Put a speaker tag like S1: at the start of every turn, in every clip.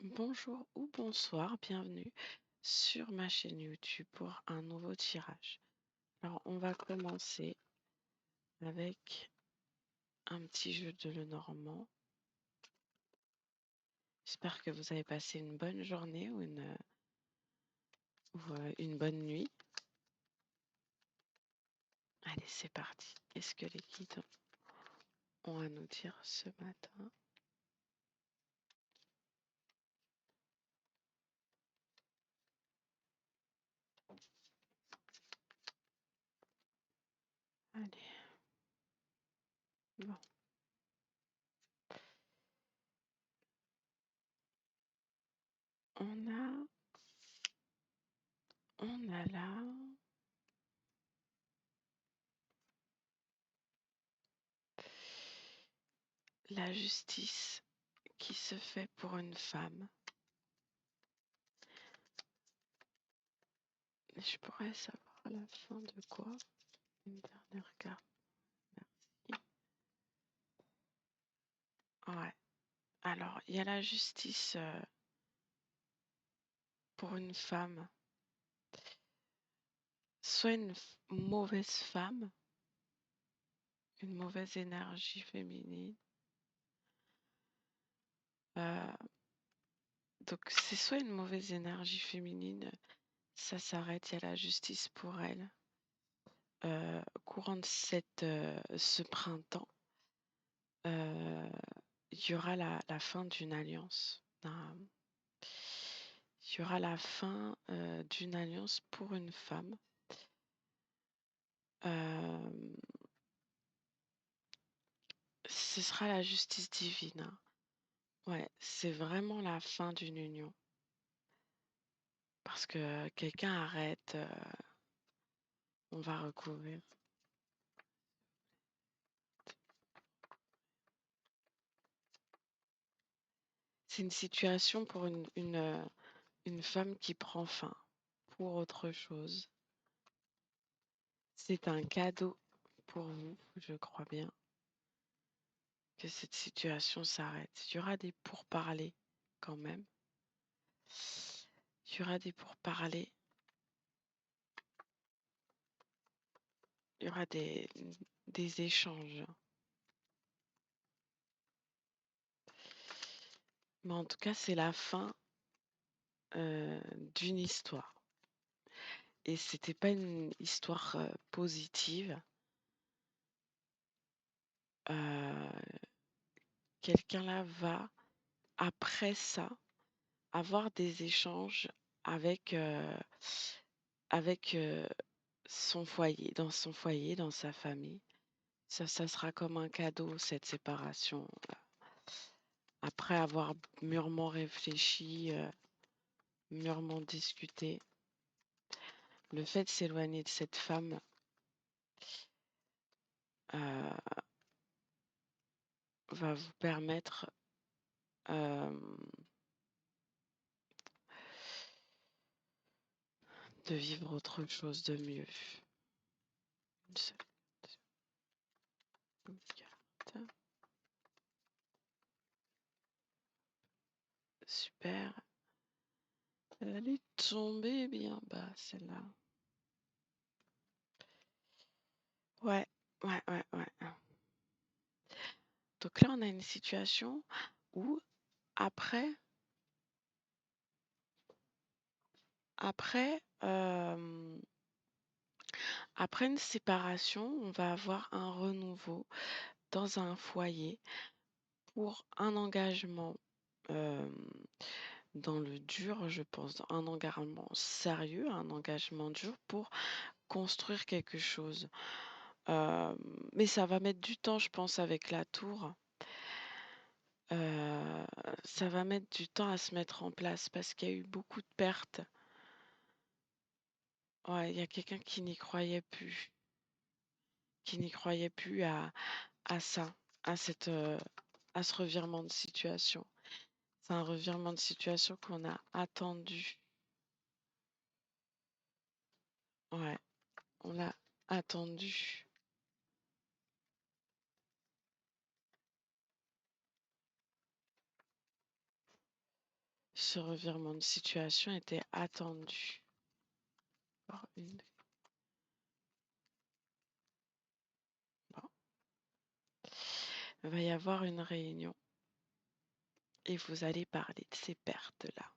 S1: Bonjour ou bonsoir, bienvenue sur ma chaîne YouTube pour un nouveau tirage. Alors, on va commencer avec un petit jeu de Lenormand. J'espère que vous avez passé une bonne journée ou une bonne nuit. Allez, c'est parti. Qu'est-ce que les guides ont à nous dire ce matin? Allez, bon. On a là la justice qui se fait pour une femme. Je pourrais savoir à la fin de quoi? Une dernière carte. Merci. Ouais. Alors, il y a la justice pour une femme, soit mauvaise femme, une mauvaise énergie féminine. Euh, donc, c'est soit une mauvaise énergie féminine, ça s'arrête, il y a la justice pour elle. Courant de ce printemps, il y aura la fin d'une alliance. Il y aura la fin d'une alliance pour une femme. Euh, Ce sera la justice divine, hein. Ouais, c'est vraiment la fin d'une union. Parce que quelqu'un arrête, on va recouvrir. C'est une situation pour une femme qui prend fin pour autre chose. C'est un cadeau pour vous, je crois bien, que cette situation s'arrête. Il y aura des pourparlers quand même. Il y aura des pourparlers. Il y aura des échanges. Mais en tout cas, c'est la fin d'une histoire. Et c'était pas une histoire positive. Quelqu'un là va, après ça, avoir des échanges avec, avec son foyer, dans sa famille. Ça sera comme un cadeau, cette séparation. Après avoir mûrement réfléchi, mûrement discuté, le fait de s'éloigner de cette femme va vous permettre de vivre autre chose de mieux. Une seule carte. Super. Elle est tombée bien bas, celle-là. Ouais, ouais. Donc là, on a une situation où après, après, euh, après une séparation, on va avoir un renouveau dans un foyer pour un engagement euh, dans le dur, je pense, un engagement sérieux, un engagement dur pour construire quelque chose. Mais ça va mettre du temps, je pense, avec la tour. Euh, Ça va mettre du temps à se mettre en place parce qu'il y a eu beaucoup de pertes. Ouais, il y a quelqu'un qui n'y croyait plus à ça, à à ce revirement de situation. C'est un revirement de situation qu'on a attendu. Ouais, on l'a attendu. Ce revirement de situation était attendu par une. Bon, il va y avoir une réunion et vous allez parler de ces pertes-là.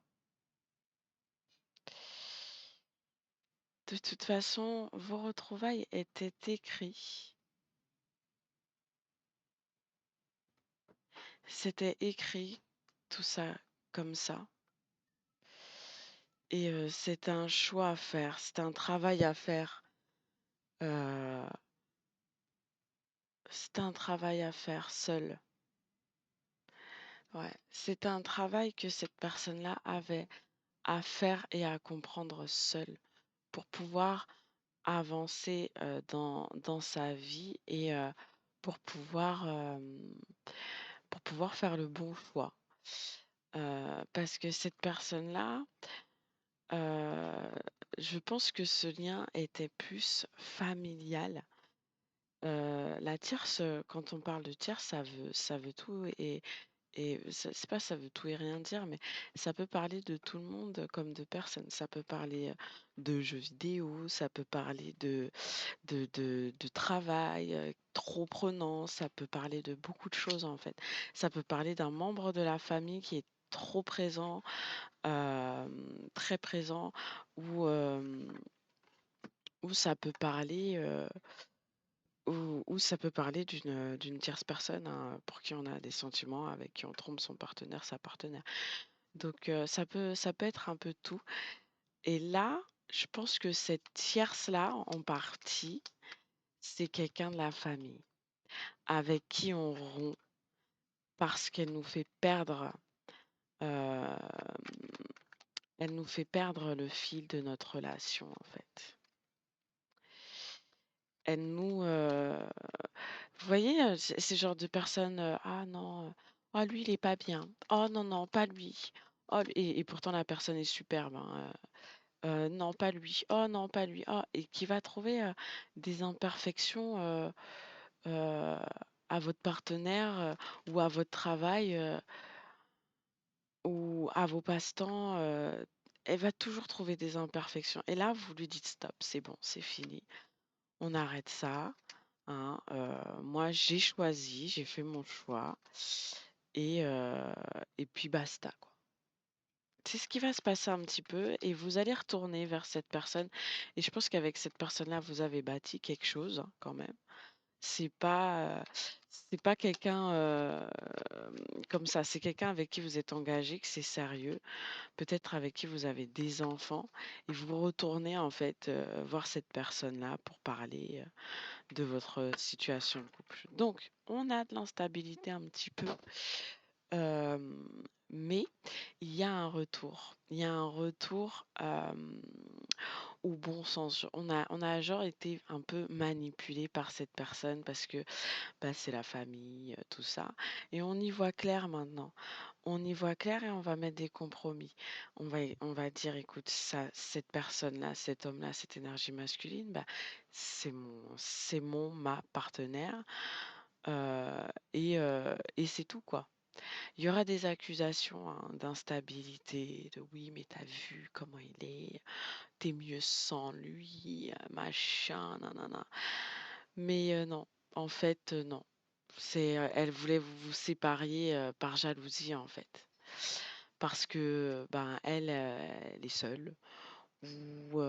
S1: De toute façon, vos retrouvailles étaient écrites. C'était écrit, tout ça, comme ça. Et c'est un choix à faire, c'est un travail à faire. euh, c'est un travail à faire seul. Ouais, c'est un travail que cette personne-là avait à faire et à comprendre seule pour pouvoir avancer dans sa vie et pour pouvoir faire le bon choix. Parce que cette personne-là, euh, je pense que ce lien était plus familial. La tierce, quand on parle de tierce, ça veut tout et c'est pas ça veut tout et rien dire, mais ça peut parler de tout le monde comme de personne. Ça peut parler de jeux vidéo, ça peut parler de travail trop prenant, ça peut parler de beaucoup de choses en fait. Ça peut parler d'un membre de la famille qui est trop présent, très présent, ou, euh, ou ça peut parler. Ou ça peut parler d'une tierce personne, hein, pour qui on a des sentiments, avec qui on trompe son partenaire, sa partenaire. Donc ça peut être un peu tout. Et là, je pense que cette tierce-là, en partie, c'est quelqu'un de la famille avec qui on rompt parce qu'elle nous fait perdre, euh, elle nous fait perdre le fil de notre relation en fait. Elle nous, vous voyez, c'est le genre de personne, ah non, oh lui il est pas bien. Oh non, non, pas lui. Oh, et pourtant la personne est superbe, hein, non, pas lui. Oh non, pas lui. Oh, et qui va trouver des imperfections euh, à votre partenaire ou à votre travail ou à vos passe-temps. Elle va toujours trouver des imperfections. Et là, vous lui dites stop, c'est bon, c'est fini. On arrête ça. Hein, moi, j'ai choisi, j'ai fait mon choix et, euh, et puis basta, quoi. C'est ce qui va se passer un petit peu et vous allez retourner vers cette personne. Et je pense qu'avec cette personne-là, vous avez bâti quelque chose hein, quand même. C'est pas quelqu'un comme ça. C'est quelqu'un avec qui vous êtes engagé, que c'est sérieux. Peut-être avec qui vous avez des enfants et vous retournez en fait voir cette personne-là pour parler de votre situation de couple. Donc, on a de l'instabilité un petit peu, euh, mais il y a un retour. Il y a un retour au bon sens. On a genre été un peu manipulé par cette personne parce que bah, c'est la famille, tout ça. Et on y voit clair maintenant. On y voit clair et on va mettre des compromis. On va dire, écoute, ça, cette personne-là, cet homme-là, cette énergie masculine, bah, ma partenaire. Et c'est tout, quoi. Il y aura des accusations hein, d'instabilité, de oui, mais t'as vu comment il est, t'es mieux sans lui, machin, nanana. Mais non, en fait, non. Elle voulait vous séparer par jalousie, en fait. Parce que, ben, elle est seule ou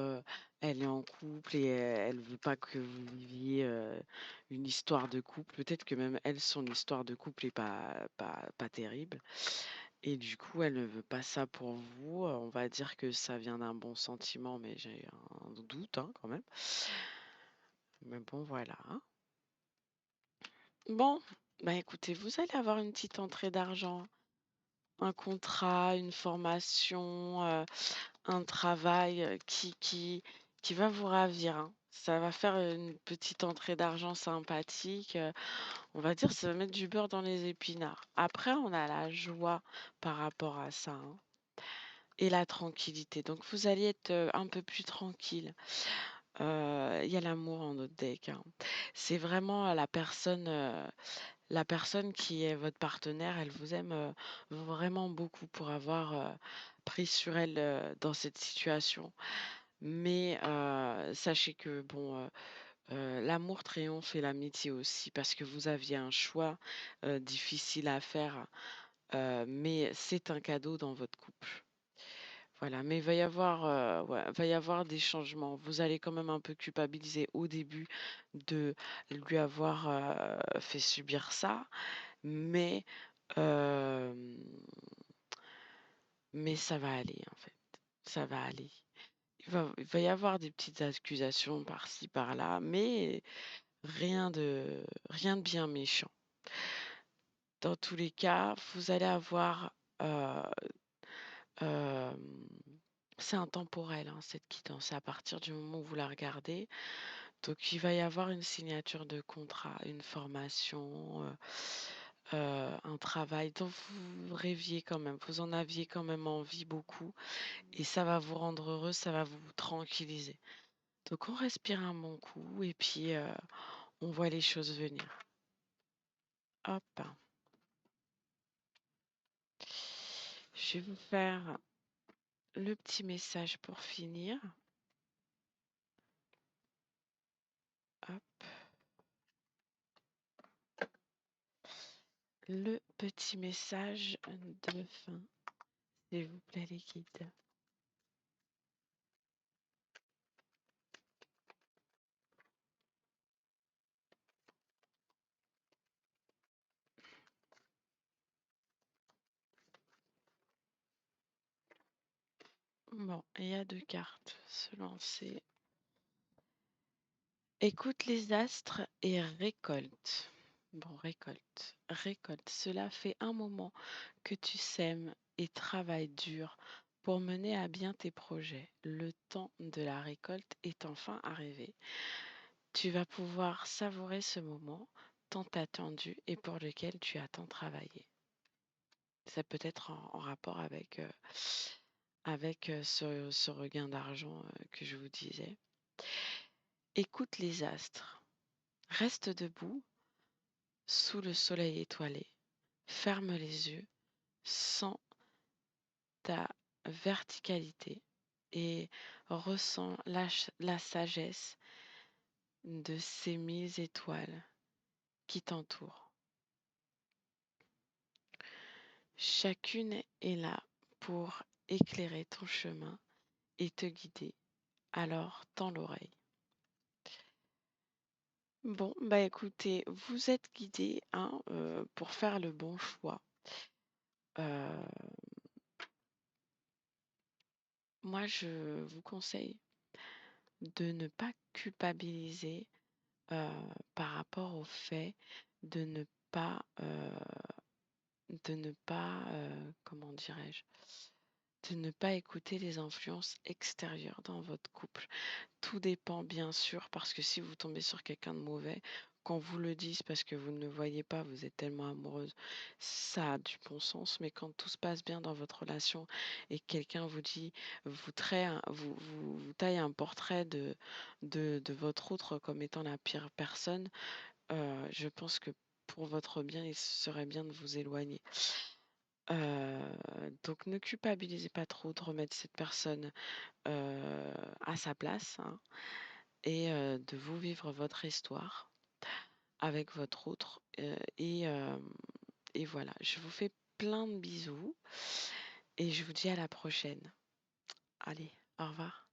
S1: elle est en couple et elle veut pas que vous viviez une histoire de couple. Peut-être que même elle, son histoire de couple est pas terrible. Et du coup, elle ne veut pas ça pour vous. On va dire que ça vient d'un bon sentiment, mais j'ai un doute hein, quand même. Mais bon, voilà. Hein. Bon, bah écoutez, vous allez avoir une petite entrée d'argent, un contrat, une formation, un travail qui va vous ravir. Hein. Ça va faire une petite entrée d'argent sympathique. On va dire, ça va mettre du beurre dans les épinards. Après, on a la joie par rapport à ça. Hein, et la tranquillité. Donc, vous allez être un peu plus tranquille. Il y a l'amour en notre deck. Hein. C'est vraiment la personne la personne qui est votre partenaire, elle vous aime, vraiment beaucoup pour avoir, pris sur elle, dans cette situation. Mais, sachez que bon, l'amour triomphe et l'amitié aussi parce que vous aviez un choix, difficile à faire, mais c'est un cadeau dans votre couple. Voilà, mais il va y avoir, ouais, va y avoir des changements. Vous allez quand même un peu culpabiliser au début de lui avoir, fait subir ça, mais, hem, mais ça va aller en fait, ça va aller. Il va y avoir des petites accusations par-ci par-là, mais rien de bien méchant. Dans tous les cas, vous allez avoir, hem, c'est intemporel, hein, cette quittance. À partir du moment où vous la regardez, donc il va y avoir une signature de contrat, une formation, un travail dont vous rêviez quand même, vous en aviez quand même envie beaucoup et ça va vous rendre heureux, ça va vous tranquilliser. Donc on respire un bon coup et puis, on voit les choses venir. Hop, je vais vous faire le petit message pour finir. Hop, le petit message de fin, s'il vous plaît les guides. Bon, il y a 2 cartes se lancer. Écoute les astres et récolte. Bon, récolte, récolte. Cela fait un moment que tu sèmes et travailles dur pour mener à bien tes projets. Le temps de la récolte est enfin arrivé. Tu vas pouvoir savourer ce moment tant attendu et pour lequel tu as tant travaillé. Ça peut être en rapport avec ce regain d'argent que je vous disais. Écoute les astres. Reste debout sous le soleil étoilé. Ferme les yeux. Sens ta verticalité et ressens la sagesse de ces 1000 étoiles qui t'entourent. Chacune est là pour éclairer ton chemin et te guider. Alors, tends l'oreille. Bon, bah écoutez, vous êtes guidés hein, pour faire le bon choix. Euh, Moi, je vous conseille de ne pas culpabiliser par rapport au fait de ne pas, comment dirais-je, de ne pas écouter les influences extérieures dans votre couple. Tout dépend bien sûr parce que si vous tombez sur quelqu'un de mauvais, qu'on vous le dise parce que vous ne le voyez pas, vous êtes tellement amoureuse, ça a du bon sens. Mais quand tout se passe bien dans votre relation et que quelqu'un vous dit, vous taille un portrait de votre autre comme étant la pire personne, je pense que pour votre bien, il serait bien de vous éloigner. Donc ne culpabilisez pas trop de remettre cette personne à sa place hein, et de vous vivre votre histoire avec votre autre. Et voilà, je vous fais plein de bisous et je vous dis à la prochaine. Allez, au revoir.